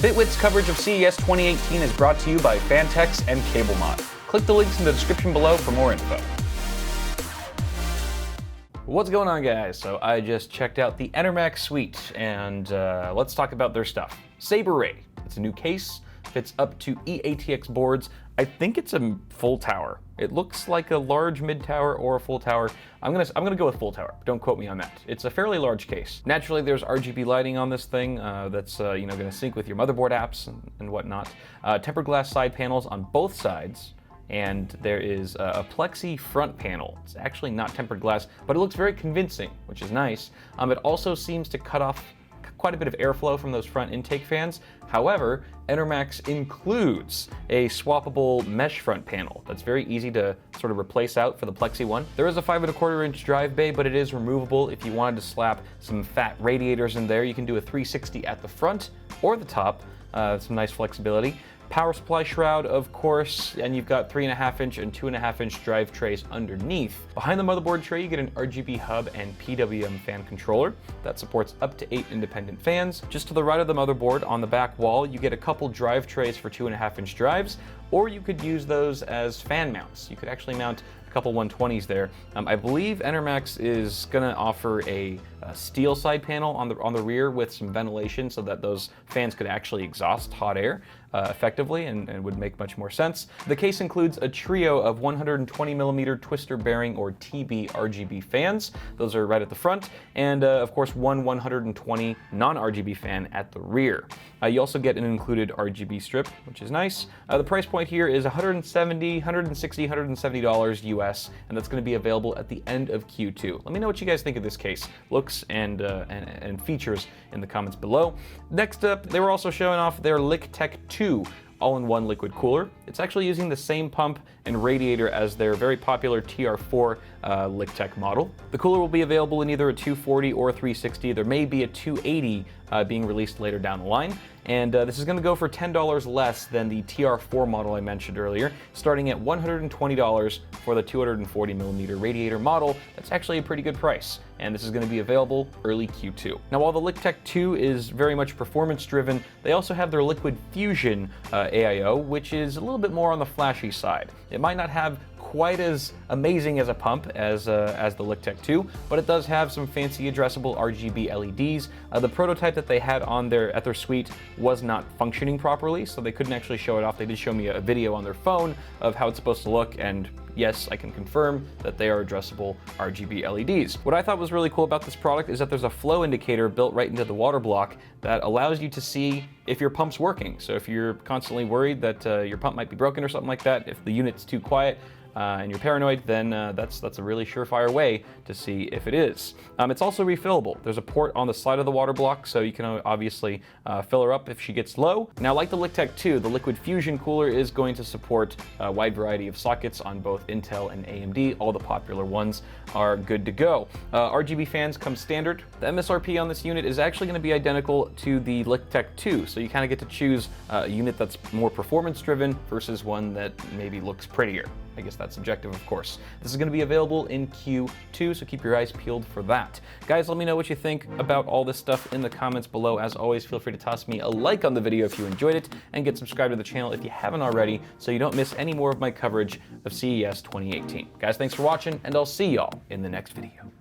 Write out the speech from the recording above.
Bitwit's coverage of CES 2018 is brought to you by Fantex and CableMod. Click the links in the description below for more info. What's going on, guys? So I just checked out the Enermax suite, and let's talk about their stuff. Saber Ray. It's a new case, fits up to eATX boards. I think it's a full tower. It looks like a large mid-tower or a full tower. I'm gonna go with full tower. Don't quote me on that. It's a fairly large case. Naturally, there's RGB lighting on this thing that's gonna sync with your motherboard apps and whatnot. Tempered glass side panels on both sides, and there is a plexi front panel. It's actually not tempered glass, but it looks very convincing, which is nice. It also seems to cut off quite a bit of airflow from those front intake fans. However, Enermax includes a swappable mesh front panel that's very easy to sort of replace out for the Plexi one. There is a 5¼ inch drive bay, but it is removable. If you wanted to slap some fat radiators in there, you can do a 360 at the front or the top. Some nice flexibility. Power supply shroud, of course, and you've got 3.5 inch and 2.5 inch drive trays underneath. Behind the motherboard tray, you get an RGB hub and PWM fan controller that supports up to 8 independent fans. Just to the right of the motherboard, on the back wall, you get a couple drive trays for 2.5 inch drives, or you could use those as fan mounts. You could actually mount a couple 120s there. I believe Enermax is gonna offer a steel side panel on the rear with some ventilation so that those fans could actually exhaust hot air effectively and would make much more sense. The case includes a trio of 120mm twister bearing or TB RGB fans. Those are right at the front, and of course one 120 non-RGB fan at the rear. You also get an included RGB strip, which is nice. The price point here is $160, $170 US, and that's going to be available at the end of Q2. Let me know what you guys think of this case. Looks and features in the comments below. Next up, they were also showing off their LiquTech 2 all-in-one liquid cooler. It's actually using the same pump and radiator as their very popular TR4 LiquTech model. The cooler will be available in either a 240 or 360. There may be a 280 being released later down the line. And this is going to go for $10 less than the TR4 model I mentioned earlier, starting at $120 for the 240mm radiator model. That's actually a pretty good price, and this is going to be available early Q2. Now, while the LiquTech 2 is very much performance-driven, they also have their Liquid Fusion AIO, which is a little bit more on the flashy side. It might not have quite as amazing as a pump as the LiquTech 2, but it does have some fancy addressable RGB LEDs. The prototype that they had at their suite was not functioning properly, so they couldn't actually show it off. They did show me a video on their phone of how it's supposed to look, and yes, I can confirm that they are addressable RGB LEDs. What I thought was really cool about this product is that there's a flow indicator built right into the water block that allows you to see if your pump's working. So if you're constantly worried that your pump might be broken or something like that, if the unit's too quiet, and you're paranoid, then that's a really surefire way to see if it is. It's also refillable. There's a port on the side of the water block, so you can obviously fill her up if she gets low. Now, like the LiquTech 2, the Liquid Fusion cooler is going to support a wide variety of sockets on both Intel and AMD. All the popular ones are good to go. RGB fans come standard. The MSRP on this unit is actually going to be identical to the LiquTech 2, so you kind of get to choose a unit that's more performance-driven versus one that maybe looks prettier. I guess that's subjective, of course. This is going to be available in Q2, so keep your eyes peeled for that. Guys, let me know what you think about all this stuff in the comments below. As always, feel free to toss me a like on the video if you enjoyed it, and get subscribed to the channel if you haven't already, so you don't miss any more of my coverage of CES 2018. Guys, thanks for watching, and I'll see y'all in the next video.